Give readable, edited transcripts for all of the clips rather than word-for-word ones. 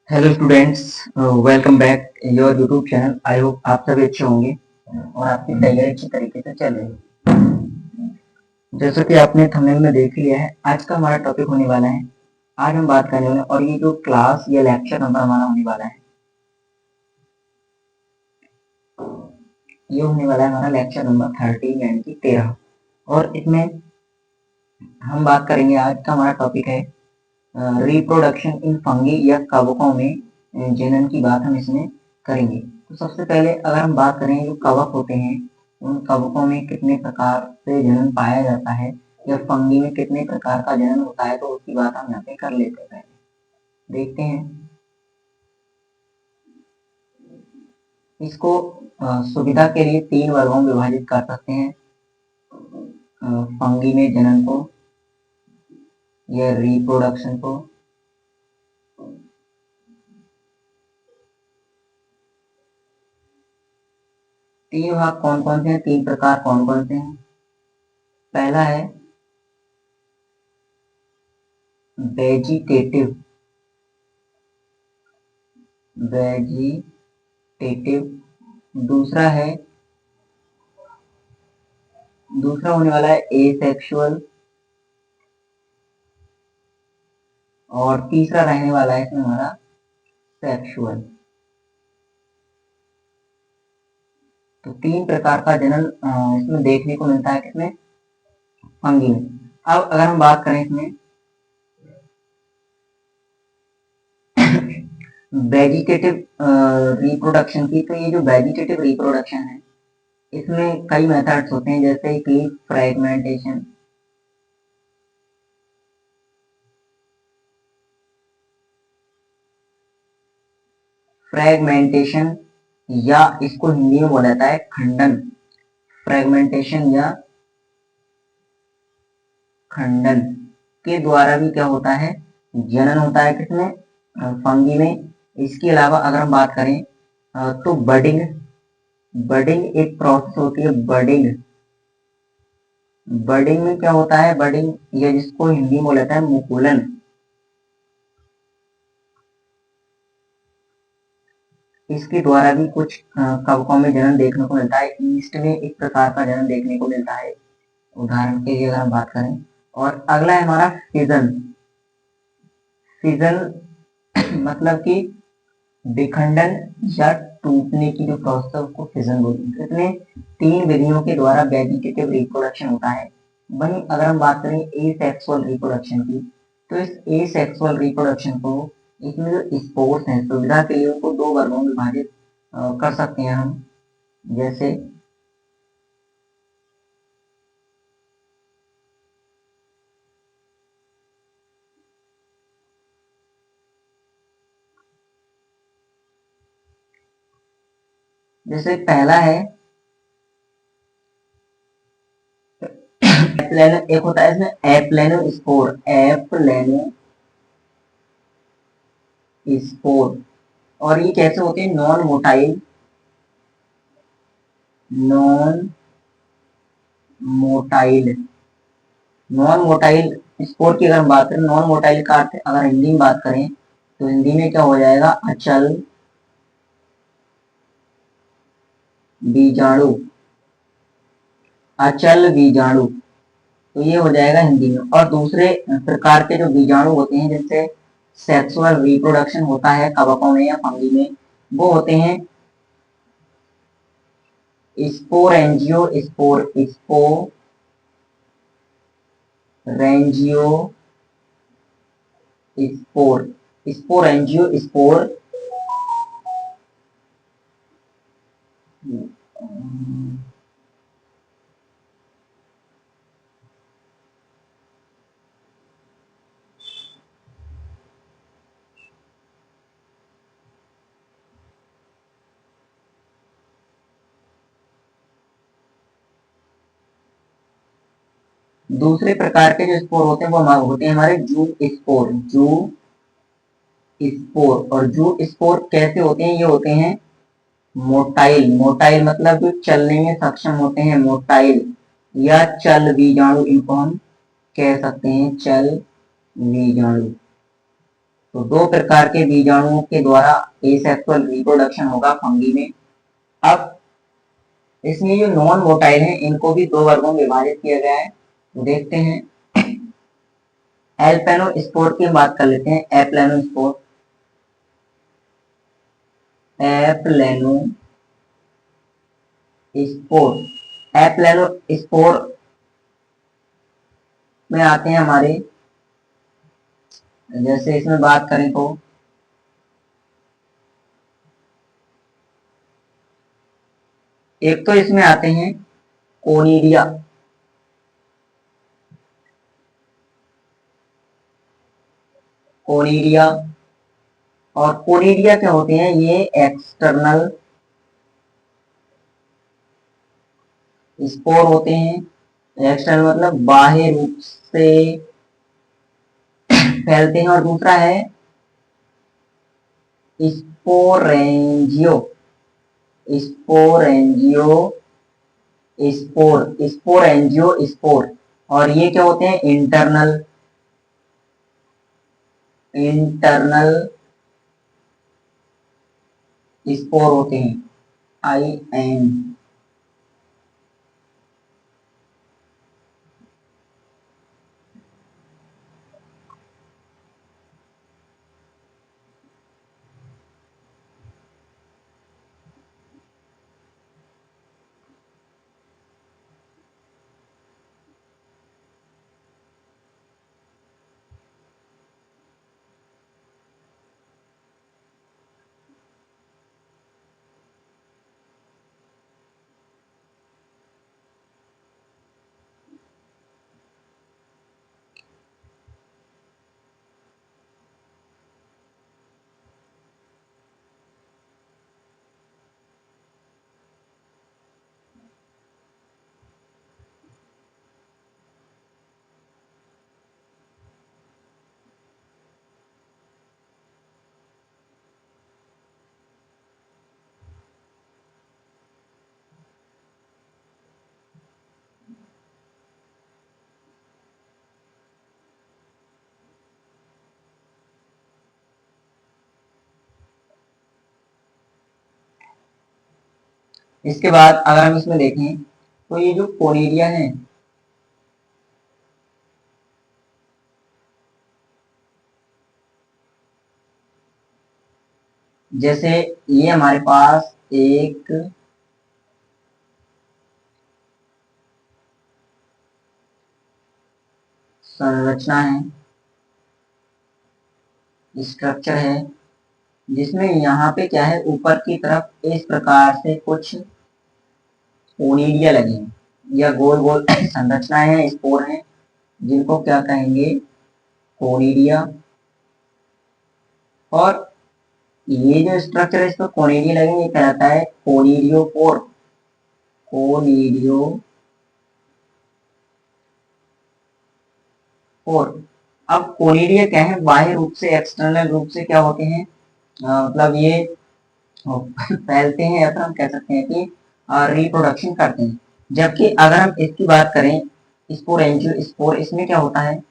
Hello students, welcome back your YouTube channel. I hope आप सभी अच्छे होंगे और आपकी तैयारी अच्छी तरीके से चल रही है। जैसा कि आपने थंबनेल में देख लिया है, आज का हमारा टॉपिक होने वाला है। आज हम बात करने वाले हैं और ये जो क्लास या लेक्चर नंबर हमारा होने वाला है, ये होने वाला है हमारा लेक्चर नंबर 13 यानी कि 13। और इसमें हम बात करेंगे, आज का हमारा टॉपिक है रिप्रोडक्शन इन फंगी या कवकों में जनन की बात हम इसमें करेंगे। तो सबसे पहले अगर हम बात करें, जो कवक होते हैं उन कवकों में कितने प्रकार से जनन पाया जाता है या फंगी में कितने प्रकार का जनन होता है, तो उसकी बात हम यहाँ पे कर लेते हैं। देखते हैं इसको सुविधा के लिए 3 वर्गों में विभाजित कर सकते हैं। फंगी में जनन को या रिप्रोडक्शन को, तीन भाग कौन कौन से हैं, 3 प्रकार कौन कौन से हैं। पहला है वेजिटेटिव, दूसरा है, दूसरा होने वाला है एसेक्सुअल, और तीसरा रहने वाला है इसमें हमारा सेक्सुअल। तो 3 प्रकार का जनन इसमें देखने को मिलता है, किसमें, फंगी में। अब अगर हम बात करें इसमें वेजिटेटिव रिप्रोडक्शन की, तो ये जो वेजिटेटिव रिप्रोडक्शन है इसमें कई मेथड्स होते हैं, जैसे कि फ्रेगमेंटेशन, या इसको हिंदी में बोला जाता है खंडन। फ्रेगमेंटेशन या खंडन के द्वारा भी क्या होता है, जनन होता है, किसमें, फंगी में। इसके अलावा अगर हम बात करें तो बडिंग, एक प्रोसेस होती है बडिंग। बडिंग में क्या होता है, बडिंग या जिसको हिंदी में बोला जाता है मुकुलन, इसके द्वारा भी कुछ कवकों में जनन देखने को मिलता है। ईस्ट में एक प्रकार का जनन देखने को मिलता है, उदाहरण के लिए अगर हम बात करें। और अगला है हमारा फिजन। मतलब कि विखंडन या टूटने की जो प्रोसेस है उसको फिजन बोलते हैं। इसमें 3 विधियों के द्वारा वेजिटेटिव रिप्रोडक्शन होता है। वहीं अगर हम बात करें एसेक्सुअल रिप्रोडक्शन की, तो इस एसेक्सुअल रिप्रोडक्शन को, इसमें जो स्पोर्स हैं, सुविधा के लिए उनको 2 वर्गों में विभाजित कर सकते हैं हम। जैसे पहला है एप्लेनो, एक होता है इसमें एप्लेनो स्पोर। और ये कैसे होते हैं, नॉन मोटाइल स्पोर की अगर हम बात करें, नॉन मोटाइल का अर्थ अगर हिंदी में बात करें तो हिंदी में क्या हो जाएगा, अचल बीजाणु, तो ये हो जाएगा हिंदी में। और दूसरे प्रकार के जो बीजाणु होते हैं, जिनसे सेक्सुअल रिप्रोडक्शन होता है कवकों में या फंगी में, वो होते हैं स्पोरेंजियो स्पोर। दूसरे प्रकार के जो स्पोर होते हैं वो होते हैं हमारे जू स्पोर। और जू स्पोर कैसे होते हैं, ये होते हैं मोटाइल मतलब जो चलने में सक्षम होते हैं, मोटाइल या चल बीजाणु, इनको हम कह सकते हैं चल बीजाणु। तो दो प्रकार के बीजाणुओं के द्वारा एसेक्सुअल रिप्रोडक्शन होगा फंगी में। अब इसमें जो नॉन मोटाइल हैं इनको भी दो वर्गों में विभाजित किया गया है, तो देखते हैं। एल्पेनोस्पोर की बात कर लेते हैं। एप्लेनोस्पोर, एप्लेनोस्पोर में आते हैं हमारे, जैसे इसमें बात करें तो एक तो इसमें आते हैं कोनिडिया, कोनिडिया और कोनिडिया क्या होते हैं, ये एक्सटर्नल स्पोर होते हैं। एक्सटर्नल मतलब बाह्य रूप से फैलते हैं। और दूसरा है स्पोरेंजियो, स्पोरेंजियो स्पोरेंजियो स्पोर। और ये क्या होते हैं, इंटरनल स्पोर होते हैं, IN। इसके बाद अगर हम इसमें देखें तो ये जो कोनिडिया है, जैसे ये हमारे पास एक संरचना है, स्ट्रक्चर है, जिसमें यहाँ पे क्या है, ऊपर की तरफ इस प्रकार से कुछ कोनिडिया लगे हैं या गोल गोल संरचनाएं हैं, स्पोर हैं, जिनको क्या कहेंगे, कोनिडिया। और ये जो स्ट्रक्चर है इसमें कोनिडिया लगे, ये कहलाता है कोनिडियोपोर, कोनिडियोपोर। अब कोनिडिया क्या है, बाह्य रूप से, एक्सटर्नल रूप से क्या होते हैं, मतलब ये फैलते हैं, या फिर हम कह सकते हैं कि रिप्रोडक्शन करते हैं। जबकि अगर हम इसकी बात करें, स्पोरेंजियो स्पोर, इसमें क्या होता है,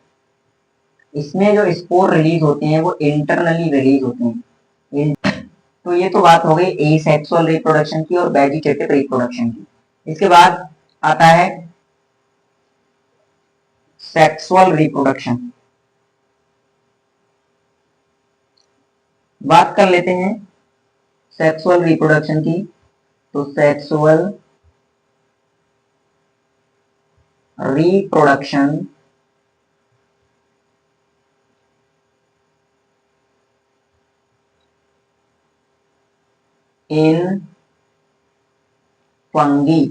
इसमें जो स्पोर रिलीज होते हैं वो इंटरनली रिलीज होते हैं। तो ये तो बात हो गई एसेक्सुअल रिप्रोडक्शन की और वेजिटेटिव रिप्रोडक्शन की। इसके बाद आता है सेक्सुअल रिप्रोडक्शन। बात कर लेते हैं सेक्सुअल रिप्रोडक्शन की। तो सेक्सुअल रिप्रोडक्शन इन फंगी,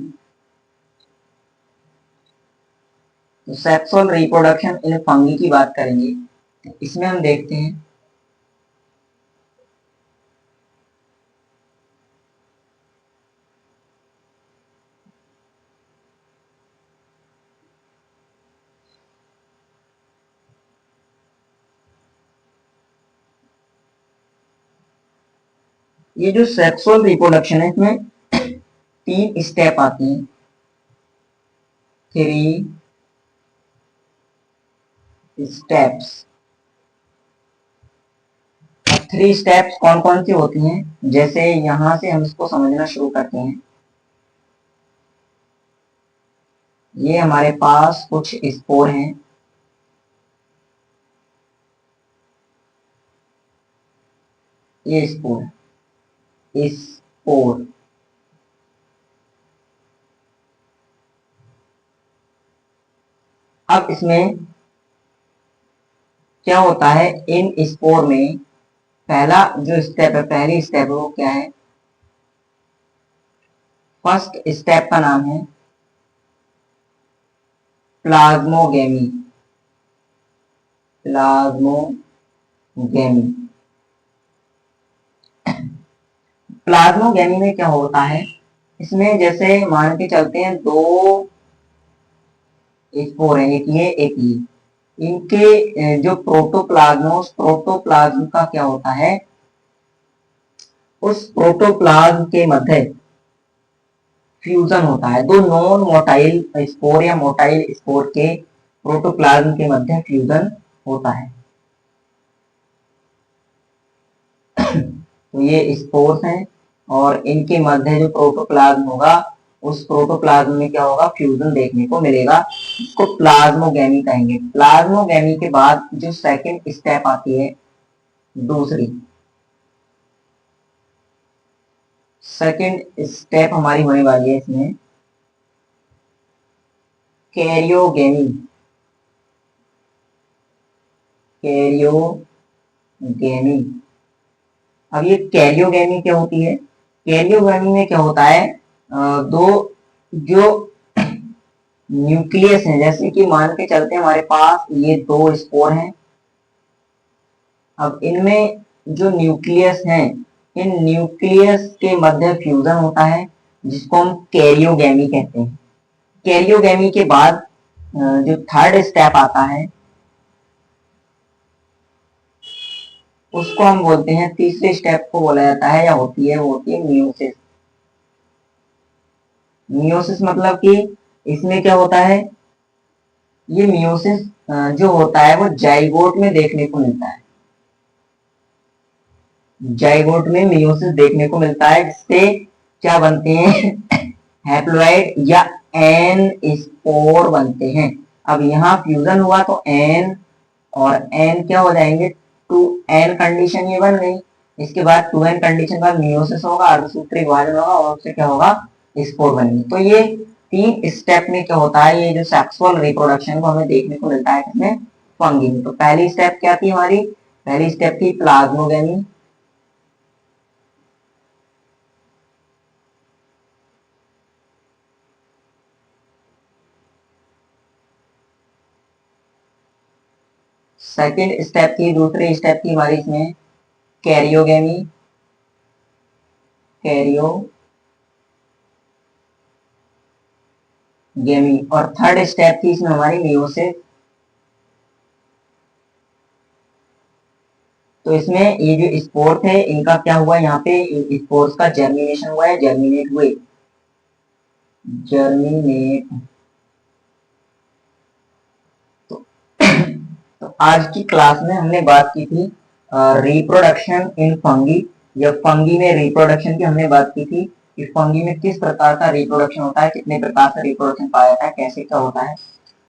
तो सेक्सुअल रिप्रोडक्शन इन फंगी की बात करेंगे। इसमें हम देखते हैं ये जो सेक्सुअल रिप्रोडक्शन है इसमें 3 स्टेप आते हैं, 3 स्टेप्स। 3 स्टेप्स कौन कौन सी होती हैं, जैसे यहां से हम इसको समझना शुरू करते हैं। ये हमारे पास कुछ स्पोर हैं, ये स्पोर स्पोर अब इसमें क्या होता है, इन स्पोर में पहला जो स्टेप है, पहली स्टेप है वो क्या है, फर्स्ट स्टेप का नाम है प्लाज्मोगेमी। प्लाज्मोगेमी प्लाज्मोगेमी में क्या होता है, इसमें जैसे मान के चलते हैं दो स्पोर हैं, एक ये एक ये, इनके जो प्रोटोप्लाज्म का क्या होता है, उस प्रोटोप्लाज्म के मध्य फ्यूजन होता है। दो नॉन मोटाइल स्पोर या मोटाइल स्पोर के प्रोटोप्लाज्म के मध्य फ्यूजन होता है। तो ये स्पोर्स हैं और इनके मध्य जो प्रोटोप्लाज्म होगा, उस प्रोटोप्लाज्म में क्या होगा, फ्यूजन देखने को मिलेगा, इसको प्लाज्मोगेमी कहेंगे। प्लाज्मोगेमी के बाद जो सेकंड स्टेप आती है, दूसरी सेकंड स्टेप हमारी होने वाली है इसमें कैरियोगेमी। कैरियोगेमी अब ये कैरियोगेमी क्या होती है, कैरियोगेमी में क्या होता है, दो जो न्यूक्लियस है, जैसे कि मान के चलते हैं हमारे पास ये दो स्पोर हैं, अब इनमें जो न्यूक्लियस हैं, इन न्यूक्लियस के मध्य फ्यूजन होता है, जिसको हम कैरियोगेमी कहते हैं। कैरियोगेमी के बाद जो थर्ड स्टेप आता है, उसको हम बोलते हैं, तीसरे स्टेप को बोला जाता है या होती है, वो होती है मियोसिस। मियोसिस मतलब कि इसमें क्या होता है, ये मियोसिस जो होता है वो जाइगोट में देखने को मिलता है। जाइगोट में मियोसिस देखने को मिलता है, जिससे क्या बनते हैं, हैप्लॉइड या एन स्पोर बनते हैं। अब यहाँ फ्यूजन हुआ तो एन और एन क्या हो जाएंगे, 2n कंडीशन ये बन गई। इसके बाद 2n कंडीशन बाद मियोसिस होगा, अर्धसूत्रीय विभाजन होगा और उससे क्या होगा, स्पोर बनेंगे। तो ये 3 स्टेप में क्या होता है, ये जो सेक्सुअल रिप्रोडक्शन को हमें देखने को मिलता है इसमें फंगी में। तो पहली स्टेप क्या थी हमारी, पहली स्टेप थी प्लाज्मोगेमी, सेकेंड स्टेप थी, दूसरी स्टेप थी हमारी इसमें कैरियोगेमी, और थर्ड स्टेप थी इसमें हमारी मियोसिस। तो इसमें ये जो स्पोर थे, इनका क्या हुआ, यहाँ पे स्पोर्स का जर्मिनेशन हुआ है, जर्मिनेट हुए, जर्मिनेट। तो आज की क्लास में हमने बात की थी रिप्रोडक्शन इन फंगी, या फंगी में रिप्रोडक्शन की हमने बात की थी कि फंगी में किस प्रकार का रिप्रोडक्शन होता है, कितने प्रकार का रिप्रोडक्शन पाया जाता है, कैसे क्या होता है।